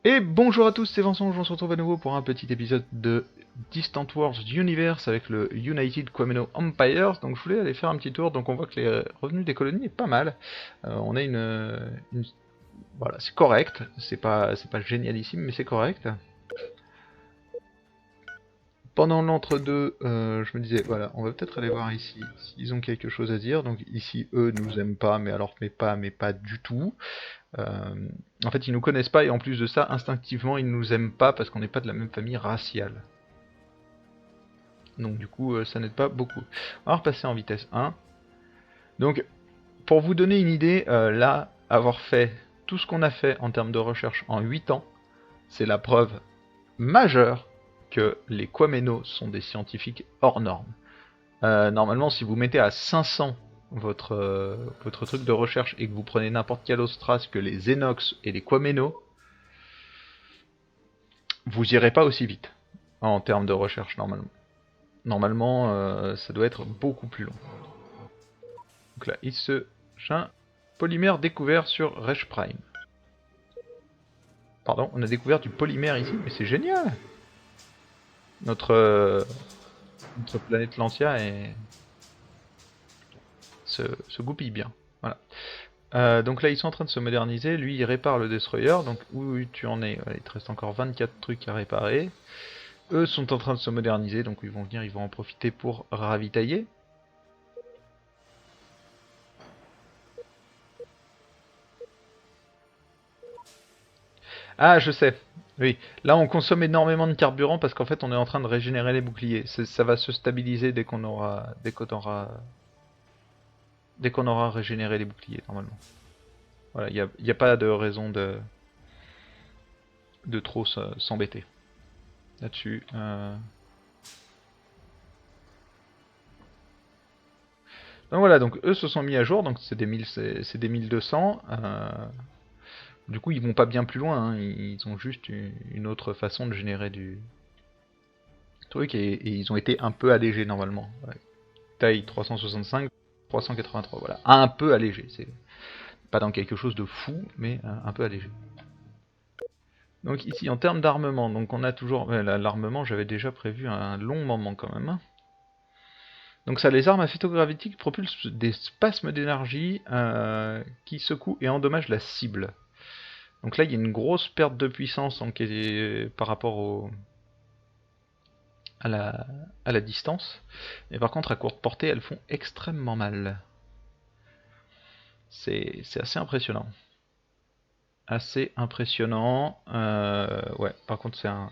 Et bonjour à tous, c'est Vincent, on se retrouve à nouveau pour un petit épisode de Distant Wars Universe avec le United Quameno Empires. Donc je voulais aller faire un petit tour, donc on voit que les revenus des colonies est pas mal. On a voilà, c'est correct, c'est pas génialissime, mais c'est correct. Pendant l'entre-deux, je me disais, voilà, on va peut-être aller voir ici s'ils ont quelque chose à dire. Donc ici, eux nous aiment pas, mais alors mais pas du tout. En fait, ils nous connaissent pas et en plus de ça, instinctivement, ils nous aiment pas parce qu'on n'est pas de la même famille raciale. Donc du coup, ça n'aide pas beaucoup. On va repasser en vitesse 1. Donc, pour vous donner une idée, là, avoir fait tout ce qu'on a fait en termes de recherche en 8 ans, c'est la preuve majeure que les Quameno sont des scientifiques hors normes. Normalement, si vous mettez à 500 votre truc de recherche et que vous prenez n'importe quel autre race que les Xenox et les Quameno, vous irez pas aussi vite en termes de recherche normalement. Normalement, ça doit être beaucoup plus long. Donc là, il se un polymère découvert sur Resh Prime. Pardon, on a découvert du polymère ici, mais c'est génial. Notre planète Lantia se goupille bien. Voilà. Donc là, ils sont en train de se moderniser. Lui, il répare le destroyer. Donc où tu en es? Voilà, il te reste encore 24 trucs à réparer. Eux sont en train de se moderniser, donc ils vont venir, ils vont en profiter pour ravitailler. Ah, je sais. Oui. Là, on consomme énormément de carburant parce qu'en fait, on est en train de régénérer les boucliers. Ça va se stabiliser dès qu'on aura régénéré les boucliers, normalement. Voilà, il n'y a pas de raison de trop s'embêter là-dessus. Donc voilà, donc eux se sont mis à jour, donc c'est des 1200. Du coup, ils vont pas bien plus loin, hein. Ils ont juste une autre façon de générer du truc et ils ont été un peu allégés normalement. Ouais. Taille 365, 383, voilà. Un peu allégé, c'est pas dans quelque chose de fou, mais un peu allégé. Donc ici, en termes d'armement, donc on a toujours... L'armement, j'avais déjà prévu un long moment quand même. Donc ça, les armes à phytogravitiques propulsent des spasmes d'énergie qui secouent et endommagent la cible. Donc là, il y a une grosse perte de puissance par rapport à, à la distance. Mais par contre, à courte portée, elles font extrêmement mal. C'est assez impressionnant. Assez impressionnant. Ouais, par contre, c'est un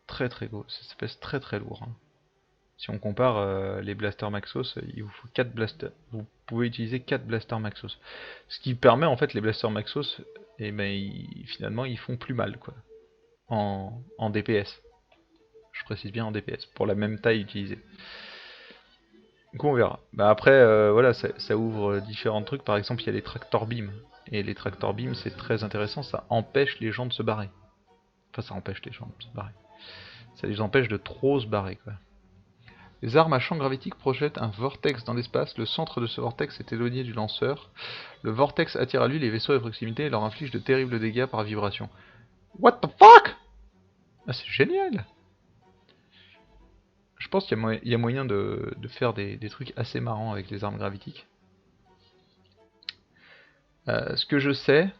très très gros. Ça pèse très très lourd, hein. Si on compare les blasters Maxos, il vous faut 4 blasters. Vous pouvez utiliser 4 blasters Maxos. Ce qui permet en fait les blasters Maxos, et ben, finalement ils font plus mal quoi. En DPS. Je précise bien en DPS, pour la même taille utilisée. Du coup on verra. Bah après voilà, ça ouvre différents trucs. Par exemple il y a les tractor beam. Et les tractor beam c'est très intéressant, ça empêche les gens de se barrer. Enfin ça empêche les gens de se barrer. Ça les empêche de trop se barrer quoi. Les armes à champ gravitique projettent un vortex dans l'espace. Le centre de ce vortex est éloigné du lanceur. Le vortex attire à lui les vaisseaux à proximité et leur inflige de terribles dégâts par vibration. What the fuck? Ah, c'est génial! Je pense qu'il y a moyen de faire des trucs assez marrants avec les armes gravitiques. Ce que je sais,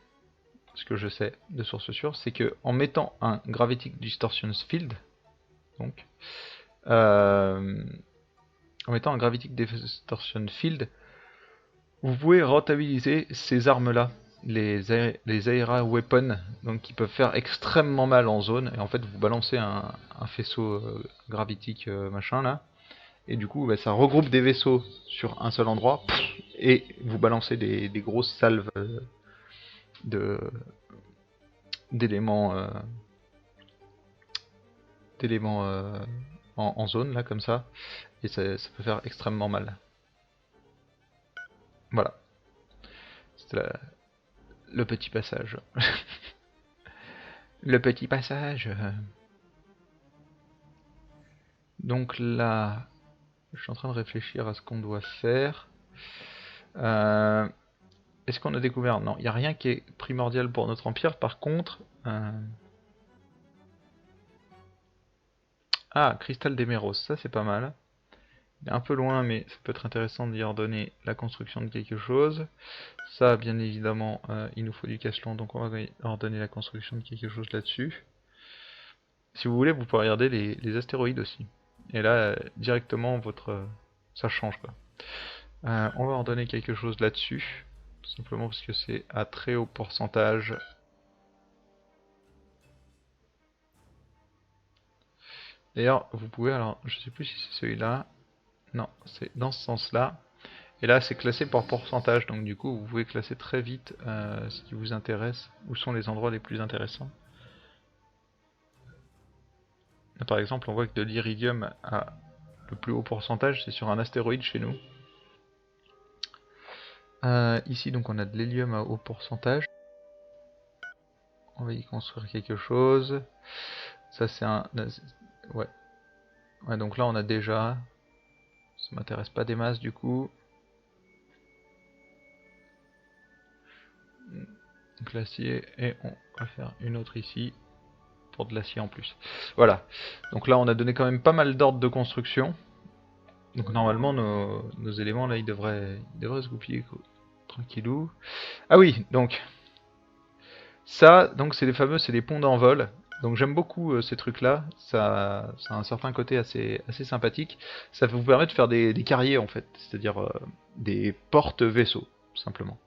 de source sûre, c'est que en mettant un Gravitic Distortion Field, donc, euh, en mettant un Gravitic Distortion Field, vous pouvez rentabiliser ces armes-là, les Aera Weapons, donc qui peuvent faire extrêmement mal en zone. Et en fait, vous balancez un faisceau gravitique machin là, et du coup, bah, ça regroupe des vaisseaux sur un seul endroit, et vous balancez des grosses salves de d'éléments d'éléments en zone là comme ça, et ça peut faire extrêmement mal. Voilà, c'était le petit passage. Le petit passage. Donc là, je suis en train de réfléchir à ce qu'on doit faire. Euh, Est-ce qu'on a découvert? Non, il n'y a rien qui est primordial pour notre empire. Par contre, Ah, Cristal d'Emeros, ça c'est pas mal. Il est un peu loin, mais ça peut être intéressant d'y ordonner la construction de quelque chose. Ça, bien évidemment, il nous faut du cacheton, donc on va ordonner la construction de quelque chose là-dessus. Si vous voulez, vous pouvez regarder les astéroïdes aussi. Et là, directement, ça change quoi. On va ordonner quelque chose là-dessus, tout simplement parce que c'est à très haut pourcentage. D'ailleurs, vous pouvez, alors, je sais plus si c'est celui-là. Non, c'est dans ce sens-là. Et là, c'est classé par pourcentage, donc du coup, vous pouvez classer très vite ce qui vous intéresse, où sont les endroits les plus intéressants. Là, par exemple, on voit que de l'iridium a le plus haut pourcentage, c'est sur un astéroïde chez nous. Ici, donc, on a de l'hélium à haut pourcentage. On va y construire quelque chose. Ça, c'est un... Ouais. Ouais, donc là, on a déjà... Ça m'intéresse pas des masses, du coup. Donc l'acier, et on va faire une autre ici. Pour de l'acier en plus. Voilà. Donc là, on a donné quand même pas mal d'ordres de construction. Donc normalement, nos éléments, là, ils devraient se goupiller tranquillou. Ah oui, donc... Ça, donc c'est les fameux, c'est les ponts d'envol. Donc j'aime beaucoup ces trucs-là, ça a un certain côté assez sympathique. Ça vous permet de faire des carriers en fait, c'est-à-dire des porte-vaisseaux, tout simplement.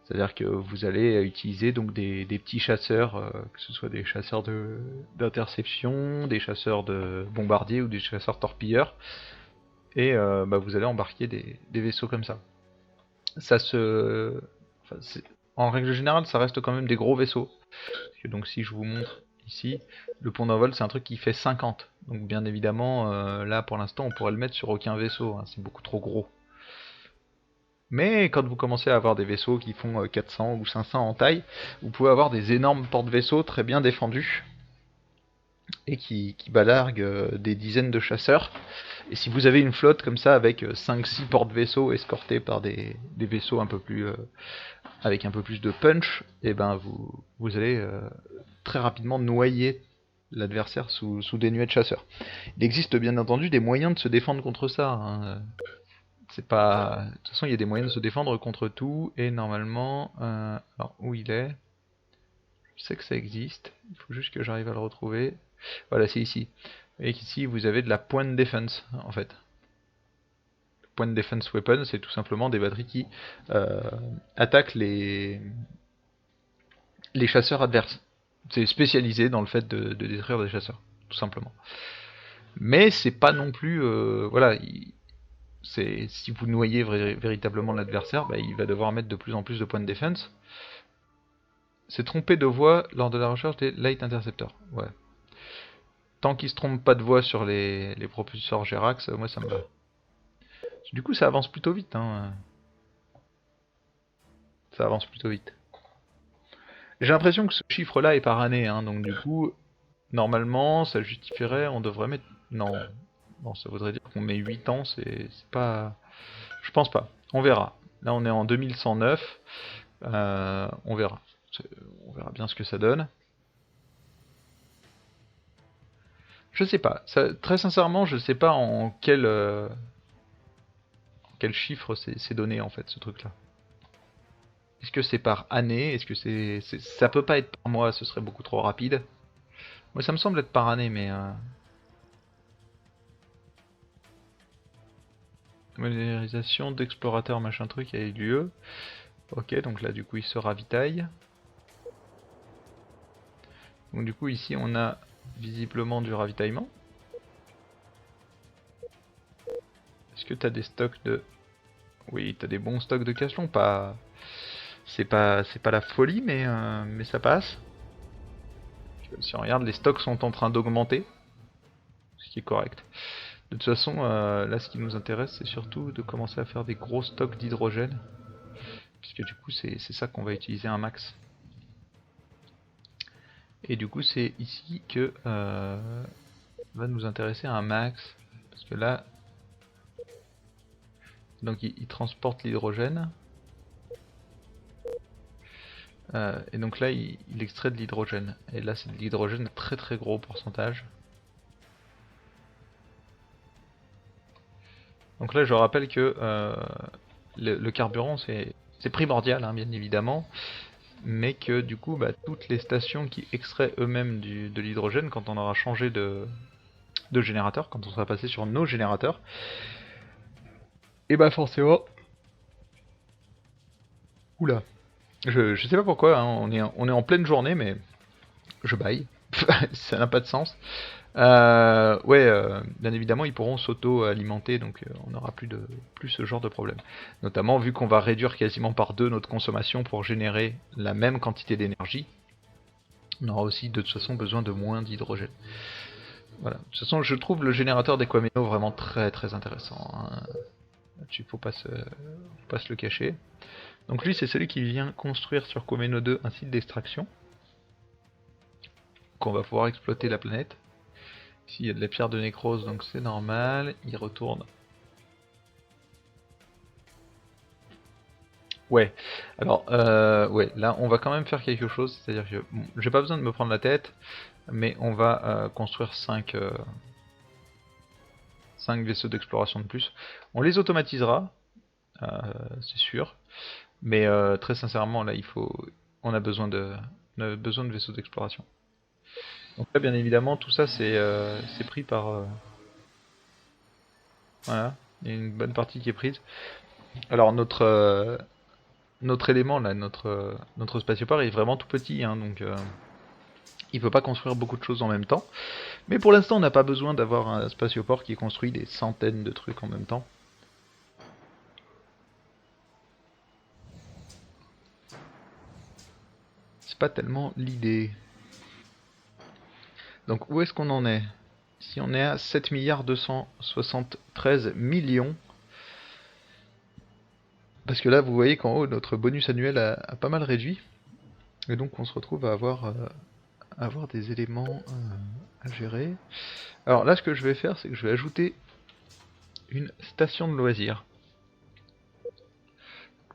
C'est-à-dire que vous allez utiliser donc des petits chasseurs, que ce soit des chasseurs d'interception, des chasseurs de bombardiers ou des chasseurs torpilleurs, et vous allez embarquer des vaisseaux comme ça. Ça se, enfin, en règle générale, ça reste quand même des gros vaisseaux. Donc si je vous montre ici, le pont d'envol c'est un truc qui fait 50. Donc bien évidemment, là pour l'instant on pourrait le mettre sur aucun vaisseau, hein, c'est beaucoup trop gros. Mais quand vous commencez à avoir des vaisseaux qui font 400 ou 500 en taille, vous pouvez avoir des énormes porte-vaisseaux très bien défendus et qui balarguent des dizaines de chasseurs. Et si vous avez une flotte comme ça avec 5-6 porte-vaisseaux escortés par des vaisseaux un peu plus avec un peu plus de punch, et ben vous allez très rapidement noyer l'adversaire sous des nuées de chasseurs. Il existe bien entendu des moyens de se défendre contre ça. Hein. C'est pas. De toute façon, il y a des moyens de se défendre contre tout, et normalement, alors où il est, je sais que ça existe. Il faut juste que j'arrive à le retrouver. Voilà, c'est ici. Vous voyez qu'ici vous avez de la point defense en fait. Point defense weapon, c'est tout simplement des batteries qui attaquent les chasseurs adverses. C'est spécialisé dans le fait de détruire des chasseurs, tout simplement. Mais c'est pas non plus, voilà, si vous noyez véritablement l'adversaire, il va devoir mettre de plus en plus de points de défense. C'est tromper de voie lors de la recherche des Light Interceptors. Ouais. Tant qu'il se trompe pas de voie sur les propulseurs Gerax, moi ça me va. Du coup, ça avance plutôt vite. Hein. Ça avance plutôt vite. J'ai l'impression que ce chiffre-là est par année, hein, donc du coup, normalement, ça justifierait, on devrait mettre... Non, non, ça voudrait dire qu'on met 8 ans, c'est pas... Je pense pas, on verra. Là, on est en 2109, on verra. On verra bien ce que ça donne. Je sais pas, très sincèrement, je sais pas en quel chiffre c'est donné, en fait, ce truc-là. Est-ce que c'est par année? Est-ce que ça peut pas être par mois, ce serait beaucoup trop rapide. Moi, ça me semble être par année, mais... Modélisation d'explorateur machin truc a eu lieu. Ok, donc là, du coup, il se ravitaille. Donc du coup, ici, on a visiblement du ravitaillement. Est-ce que t'as des stocks de... Oui, t'as des bons stocks de cachelon, pas... C'est pas la folie, mais ça passe. Si on regarde, les stocks sont en train d'augmenter, ce qui est correct. De toute façon, là, ce qui nous intéresse, c'est surtout de commencer à faire des gros stocks d'hydrogène, puisque du coup, c'est ça qu'on va utiliser un max. Et du coup, c'est ici que va nous intéresser un max, parce que là, donc il transporte l'hydrogène. Et donc là, il extrait de l'hydrogène. Et là, c'est de l'hydrogène à très très gros pourcentage. Donc là je rappelle que le carburant c'est primordial hein, bien évidemment, mais que du coup bah, toutes les stations qui extraient eux-mêmes de l'hydrogène, quand on aura changé de générateur, quand on sera passé sur nos générateurs, et bah forcément... Oula, je sais pas pourquoi, hein, on est en pleine journée mais je baille, ça n'a pas de sens. Ouais, bien évidemment, ils pourront s'auto-alimenter, donc on n'aura plus ce genre de problème. Notamment vu qu'on va réduire quasiment par 2 notre consommation pour générer la même quantité d'énergie, on aura aussi de toute façon besoin de moins d'hydrogène. Voilà. De toute façon, je trouve le générateur d'Equameno vraiment très très intéressant. Hein. Là-dessus, faut pas se le cacher. Donc lui, c'est celui qui vient construire sur Quameno 2 un site d'extraction, qu'on va pouvoir exploiter la planète. Ici il y a de la pierre de nécrose donc c'est normal, il retourne. Ouais, alors ouais, là on va quand même faire quelque chose, c'est-à-dire que bon, j'ai pas besoin de me prendre la tête, mais on va construire 5 vaisseaux d'exploration de plus. On les automatisera, c'est sûr, mais très sincèrement là on a besoin de vaisseaux d'exploration. Donc là bien évidemment tout ça c'est pris par... voilà, il y a une bonne partie qui est prise. Alors notre élément là, notre spatioport est vraiment tout petit, hein, donc il peut pas construire beaucoup de choses en même temps. Mais pour l'instant, on n'a pas besoin d'avoir un spatioport qui construit des centaines de trucs en même temps. C'est pas tellement l'idée. Donc où est-ce qu'on en est? Si on est à 7 milliards 273 millions, parce que là vous voyez qu'en haut notre bonus annuel a pas mal réduit, et donc on se retrouve à avoir des éléments à gérer. Alors là ce que je vais faire c'est que je vais ajouter une station de loisirs.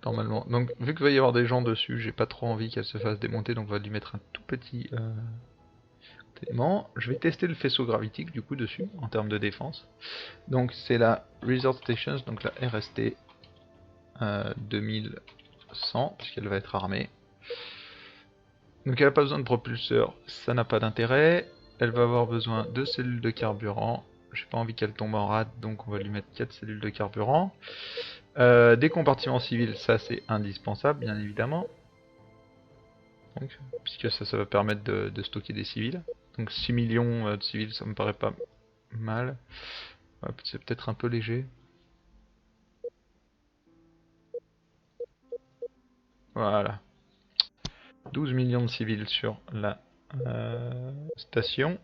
Normalement. Donc vu qu'il va y avoir des gens dessus, j'ai pas trop envie qu'elle se fasse démonter, donc on va lui mettre un tout petit élément. Je vais tester le faisceau gravitique du coup dessus, en termes de défense. Donc c'est la Resort Stations, donc la RST 2100, puisqu'elle va être armée. Donc elle n'a pas besoin de propulseur, ça n'a pas d'intérêt. Elle va avoir besoin de cellules de carburant. J'ai pas envie qu'elle tombe en rade, donc on va lui mettre 4 cellules de carburant. Des compartiments civils, ça c'est indispensable bien évidemment. Donc, puisque ça va permettre de stocker des civils. Donc 6 millions de civils, ça me paraît pas mal. C'est peut-être un peu léger. Voilà. 12 millions de civils sur la station.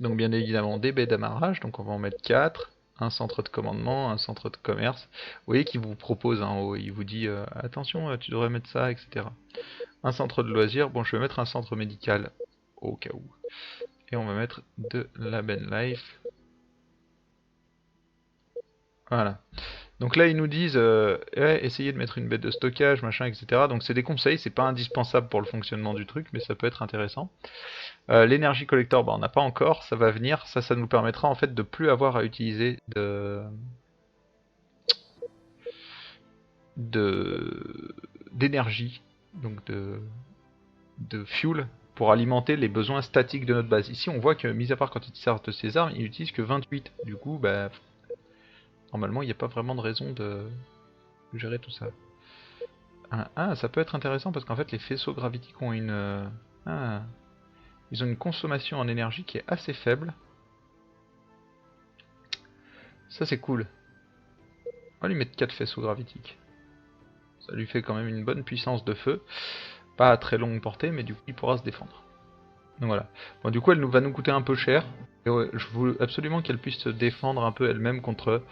Donc bien évidemment des baies d'amarrage, donc on va en mettre 4. Un centre de commandement, un centre de commerce. Vous voyez qu'il vous propose en haut, il vous dit attention, tu devrais mettre ça, etc. Un centre de loisirs, bon je vais mettre un centre médical au cas où. Et on va mettre de la Ben Life. Voilà. Donc là ils nous disent ouais, essayez de mettre une bête de stockage, machin, etc. Donc c'est des conseils, c'est pas indispensable pour le fonctionnement du truc, mais ça peut être intéressant. L'énergie collector, bah, on n'a pas encore, ça va venir. Ça nous permettra en fait de plus avoir à utiliser d'énergie, donc de fuel, pour alimenter les besoins statiques de notre base. Ici on voit que, mis à part quand il sert de ses armes, il utilise que 28. Du coup, bah, normalement il n'y a pas vraiment de raison de gérer tout ça. Ça peut être intéressant parce qu'en fait les faisceaux gravitiques ont ils ont une consommation en énergie qui est assez faible. Ça c'est cool. On va lui mettre 4 faisceaux gravitiques. Ça lui fait quand même une bonne puissance de feu. Pas à très longue portée, mais du coup il pourra se défendre. Donc voilà. Bon, du coup elle va nous coûter un peu cher. Et ouais, je veux absolument qu'elle puisse se défendre un peu elle-même contre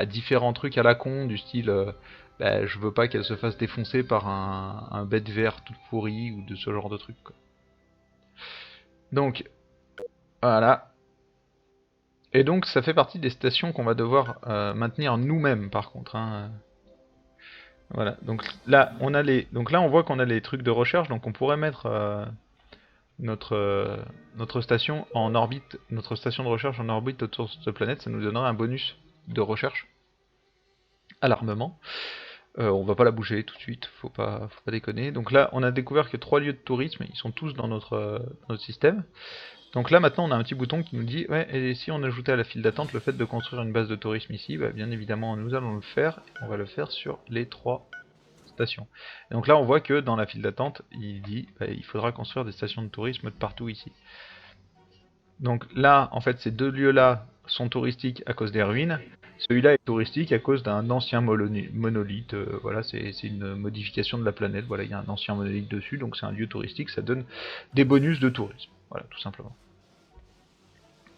différents trucs à la con, du style je veux pas qu'elle se fasse défoncer par un bête vert tout pourri ou de ce genre de truc. Quoi. Donc voilà. Et donc ça fait partie des stations qu'on va devoir maintenir nous-mêmes par contre. Hein. Voilà. Donc là on voit qu'on a les trucs de recherche, donc on pourrait mettre notre station en orbite, notre station de recherche en orbite autour de cette planète, ça nous donnera un bonus de recherche à l'armement. On va pas la bouger tout de suite, faut pas déconner. Donc là, on a découvert que 3 lieux de tourisme, ils sont tous dans notre système. Donc là, maintenant, on a un petit bouton qui nous dit, ouais, et si on ajoutait à la file d'attente le fait de construire une base de tourisme ici, bah, bien évidemment, nous allons le faire. On va le faire sur les 3 stations. Et donc là, on voit que dans la file d'attente, il dit, bah, il faudra construire des stations de tourisme de partout ici. Donc là, en fait, ces 2 lieux-là sont touristiques à cause des ruines. Celui-là est touristique à cause d'un ancien monolithe. Voilà, c'est une modification de la planète. Voilà, il y a un ancien monolithe dessus, donc c'est un lieu touristique. Ça donne des bonus de tourisme. Voilà, tout simplement.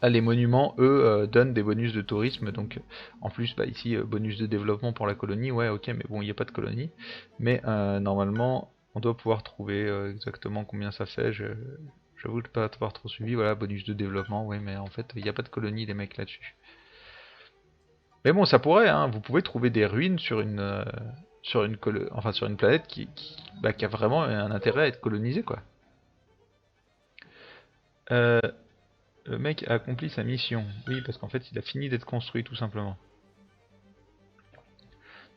Là, les monuments, eux, donnent des bonus de tourisme. Donc, en plus, bah, ici, bonus de développement pour la colonie. Ouais, ok, mais bon, il n'y a pas de colonie. Mais normalement, on doit pouvoir trouver exactement combien ça fait. J'avoue de ne pas avoir trop suivi. Voilà, bonus de développement. Ouais, mais en fait, il n'y a pas de colonie, les mecs, là-dessus. Mais bon, ça pourrait, hein. Vous pouvez trouver des ruines sur une planète qui a vraiment un intérêt à être colonisée, quoi. Euh, le mec a accompli sa mission. Oui, parce qu'en fait, il a fini d'être construit, tout simplement.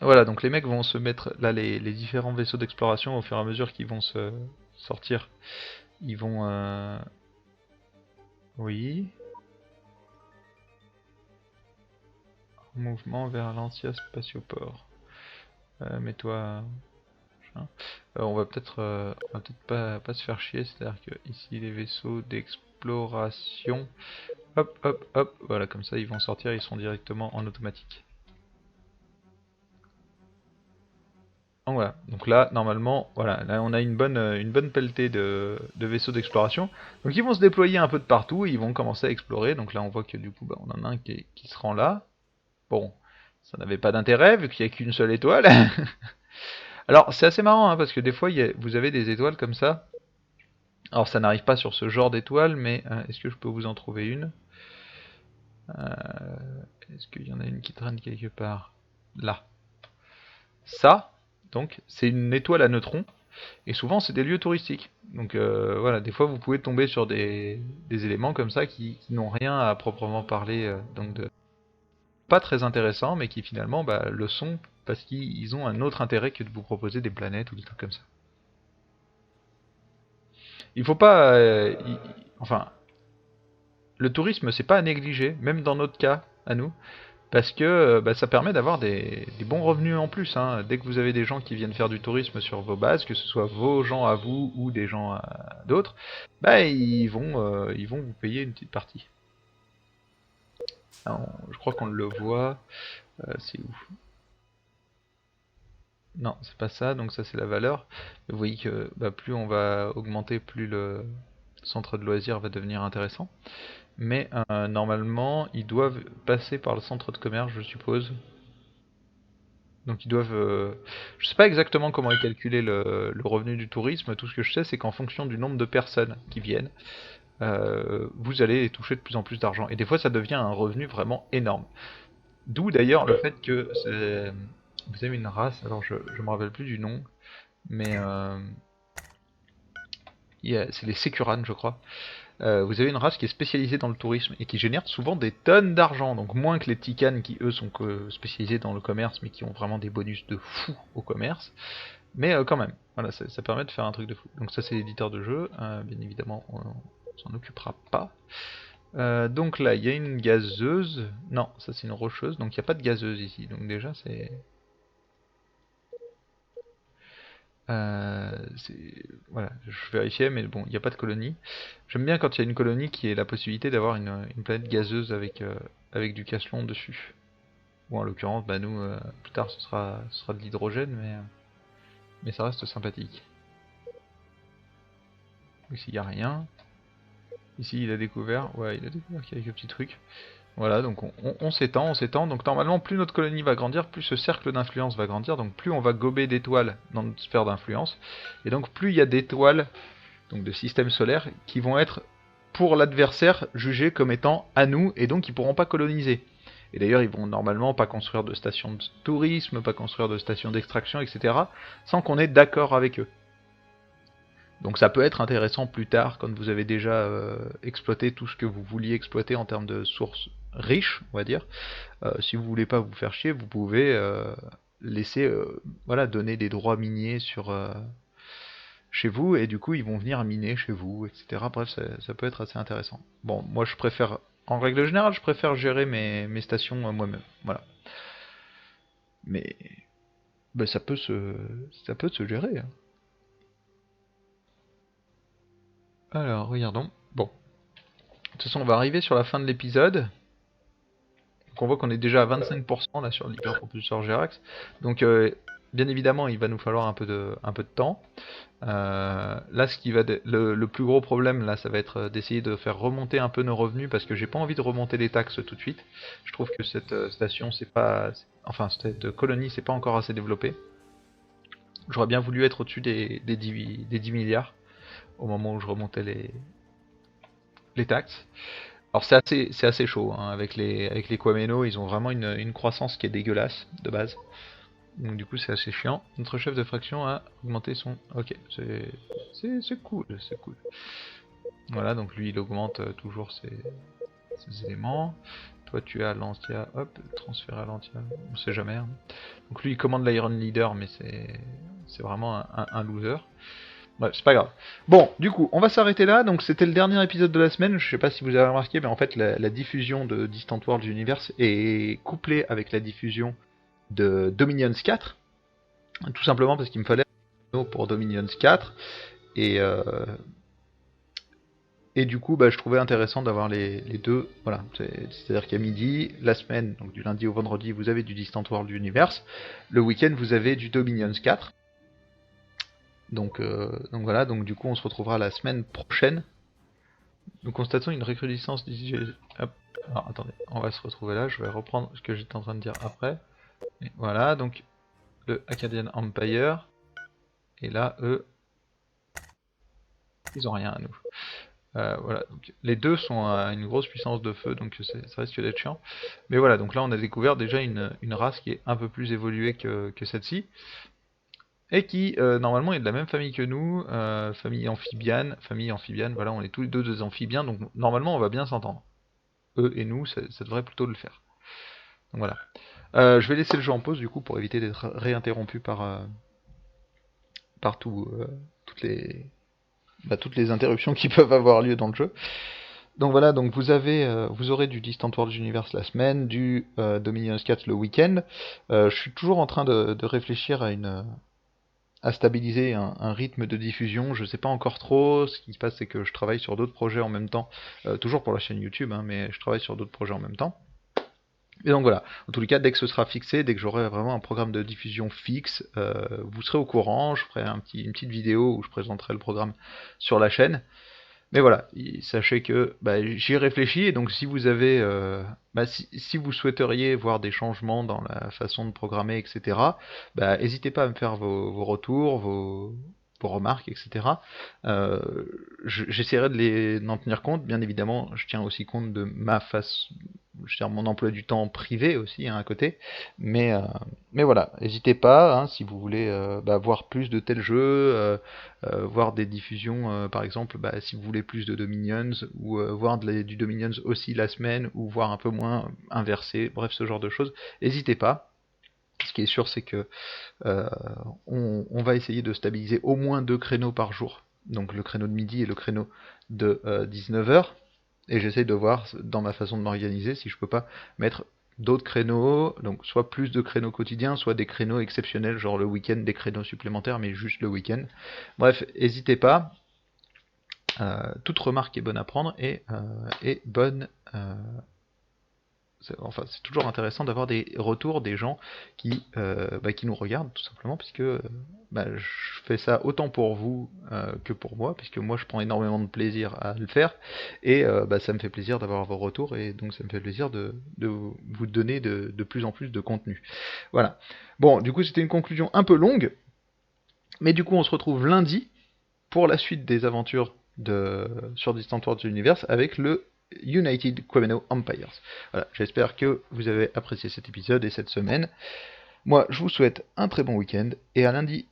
Voilà, donc les mecs vont se mettre, là, les différents vaisseaux d'exploration, au fur et à mesure qu'ils vont se sortir, ils vont... Oui. Mouvement vers l'Antia Spatioport. Mets-toi... on va peut-être pas se faire chier, c'est-à-dire que ici les vaisseaux d'exploration, hop hop hop, voilà, comme ça ils vont sortir, ils sont directement en automatique. Donc voilà, donc là normalement, voilà, là on a une bonne pelletée de vaisseaux d'exploration. Donc ils vont se déployer un peu de partout, et ils vont commencer à explorer. Donc là on voit que du coup bah, on en a un qui se rend là. Bon, ça n'avait pas d'intérêt vu qu'il n'y a qu'une seule étoile. Alors c'est assez marrant hein, parce que des fois vous avez des étoiles comme ça. Alors ça n'arrive pas sur ce genre d'étoile, mais est-ce que je peux vous en trouver une? Est-ce qu'il y en a une qui traîne quelque part? Là. Ça, donc, c'est une étoile à neutrons, et souvent c'est des lieux touristiques. Donc voilà, des fois vous pouvez tomber sur des éléments comme ça qui n'ont rien à proprement parler, donc pas très intéressants, mais qui finalement bah, le sont parce qu'ils ont un autre intérêt que de vous proposer des planètes ou des trucs comme ça. Il faut pas... enfin, le tourisme, c'est pas à négliger, même dans notre cas, à nous, parce que bah, ça permet d'avoir des bons revenus en plus. Hein. Dès que vous avez des gens qui viennent faire du tourisme sur vos bases, que ce soit vos gens à vous ou des gens à d'autres, bah, ils vont vous payer une petite partie. Alors, je crois qu'on le voit. C'est où? Non, c'est pas ça, donc ça c'est la valeur. Vous voyez que bah, plus on va augmenter, plus le centre de loisirs va devenir intéressant. Mais normalement, ils doivent passer par le centre de commerce, je suppose. Donc ils doivent... je sais pas exactement comment est calculé le revenu du tourisme, tout ce que je sais c'est qu'en fonction du nombre de personnes qui viennent, vous allez toucher de plus en plus d'argent. Et des fois ça devient un revenu vraiment énorme. D'où d'ailleurs le fait que vous avez une race, alors je me rappelle plus du nom, mais c'est les Sécuranes je crois. Vous avez une race qui est spécialisée dans le tourisme et qui génère souvent des tonnes d'argent, donc moins que les Ticanes qui eux sont spécialisés dans le commerce mais qui ont vraiment des bonus de fou au commerce. Mais quand même, voilà, ça permet de faire un truc de fou. Donc ça c'est l'éditeur de jeu, bien évidemment on s'en occupera pas. Donc là il y a une gazeuse, non ça c'est une rocheuse, donc il n'y a pas de gazeuse ici, donc déjà c'est... Voilà, je vérifiais, mais bon, il n'y a pas de colonie. J'aime bien quand il y a une colonie qui ait la possibilité d'avoir une planète gazeuse avec du caslon dessus. Ou en l'occurrence, bah nous, plus tard, ce sera de l'hydrogène, mais ça reste sympathique. Ici, il n'y a rien. Ici, il a découvert, ouais, il a découvert quelques petits trucs. Voilà, donc on s'étend, on s'étend. Donc normalement, plus notre colonie va grandir, plus ce cercle d'influence va grandir. Donc plus on va gober d'étoiles dans notre sphère d'influence. Et donc plus il y a d'étoiles, donc de systèmes solaires, qui vont être pour l'adversaire jugés comme étant à nous, et donc ils pourront pas coloniser. Et d'ailleurs, ils vont normalement pas construire de stations de tourisme, pas construire de stations d'extraction, etc. sans qu'on ait d'accord avec eux. Donc ça peut être intéressant plus tard quand vous avez déjà exploité tout ce que vous vouliez exploiter en termes de sources riches, on va dire. Si vous voulez pas vous faire chier, vous pouvez laisser, voilà, donner des droits miniers sur chez vous et du coup ils vont venir miner chez vous, etc. Bref, ça peut être assez intéressant. Bon, moi je préfère, en règle générale, je préfère gérer mes stations moi-même. Voilà. Mais bah, ça peut se gérer, hein. Alors, regardons. Bon, de toute façon, on va arriver sur la fin de l'épisode. Donc on voit qu'on est déjà à 25% là sur l'hyperpropulseur Gerax. Donc bien évidemment, il va nous falloir un peu de temps. Là, ce qui va le plus gros problème là, ça va être d'essayer de faire remonter un peu nos revenus parce que j'ai pas envie de remonter les taxes tout de suite. Je trouve que cette station, c'est pas, enfin cette colonie, c'est pas encore assez développé. J'aurais bien voulu être au-dessus des 10 milliards au moment où je remontais les taxes. Alors c'est assez chaud, hein, avec les Quameno, ils ont vraiment une croissance qui est dégueulasse de base. Donc du coup c'est assez chiant. Notre chef de fraction a augmenté son... Ok, c'est cool, c'est cool. Voilà, donc lui il augmente toujours ses éléments. Toi tu as l'Antia, hop, transfert à l'Antia, on sait jamais, hein. Donc lui il commande l'Iron Leader mais c'est vraiment un loser. Ouais, c'est pas grave. Bon, du coup, on va s'arrêter là. Donc, c'était le dernier épisode de la semaine. Je sais pas si vous avez remarqué, mais en fait, la diffusion de Distant World Universe est couplée avec la diffusion de Dominions 4. Tout simplement parce qu'il me fallait un anneau pour Dominions 4. Et, euh, et du coup, bah, je trouvais intéressant d'avoir les deux. Voilà, c'est-à-dire qu'à midi, la semaine, donc du lundi au vendredi, vous avez du Distant World Universe. Le week-end, vous avez du Dominions 4. Donc voilà, donc du coup, on se retrouvera la semaine prochaine. Nous constatons une recrudescence des... Hop. Alors attendez, on va se retrouver là, je vais reprendre ce que j'étais en train de dire après. Et voilà, donc le Acadian Empire. Et là, eux, ils ont rien à nous. Voilà, donc les deux sont à une grosse puissance de feu, donc ça risque d'être chiant. Mais voilà, donc là on a découvert déjà une race qui est un peu plus évoluée que celle-ci. Et qui normalement est de la même famille que nous, famille amphibienne, voilà, on est tous les deux des amphibiens, donc normalement on va bien s'entendre. Eux et nous, ça devrait plutôt le faire. Donc voilà. Je vais laisser le jeu en pause du coup pour éviter d'être réinterrompu par toutes les interruptions qui peuvent avoir lieu dans le jeu. Donc voilà, donc vous aurez du Distant World Universe la semaine, du Dominions 4 le week-end. Je suis toujours en train de réfléchir à stabiliser un rythme de diffusion. Je sais pas encore trop. Ce qui se passe, c'est que je travaille sur d'autres projets en même temps, toujours pour la chaîne YouTube, hein, mais je travaille sur d'autres projets en même temps. Et donc voilà, en tous les cas, dès que ce sera fixé, dès que j'aurai vraiment un programme de diffusion fixe, vous serez au courant, je ferai une petite vidéo où je présenterai le programme sur la chaîne. Mais voilà, sachez que bah, j'y réfléchis, et donc si vous avez, si vous souhaiteriez voir des changements dans la façon de programmer, etc., bah, n'hésitez pas à me faire vos retours, vos remarques, etc. Euh, J'essaierai d'en tenir compte, bien évidemment, je tiens aussi compte de ma face, je tiens mon emploi du temps privé aussi, hein, à côté, mais, euh, mais voilà, n'hésitez pas, hein, si vous voulez voir plus de tels jeux, voir des diffusions, par exemple, si vous voulez plus de Dominions, ou voir du Dominions aussi la semaine, ou voir un peu moins, inversé, bref, ce genre de choses, n'hésitez pas. Ce qui est sûr, c'est que euh, on va essayer de stabiliser au moins 2 créneaux par jour. Donc le créneau de midi et le créneau de 19h. Et j'essaye de voir dans ma façon de m'organiser si je peux pas mettre d'autres créneaux, donc soit plus de créneaux quotidiens, soit des créneaux exceptionnels, genre le week-end des créneaux supplémentaires, mais juste le week-end. Bref, n'hésitez pas. Toute remarque est bonne à prendre et bonne. C'est toujours intéressant d'avoir des retours des gens qui nous regardent, tout simplement, puisque je fais ça autant pour vous que pour moi, puisque moi je prends énormément de plaisir à le faire, et ça me fait plaisir d'avoir vos retours, et donc ça me fait plaisir de vous donner de plus en plus de contenu. Voilà. Bon, du coup c'était une conclusion un peu longue, mais du coup on se retrouve lundi pour la suite des aventures sur Distant Worlds Universe avec le United Quameno Empires. Voilà, j'espère que vous avez apprécié cet épisode et cette semaine. Moi, je vous souhaite un très bon week-end et à lundi.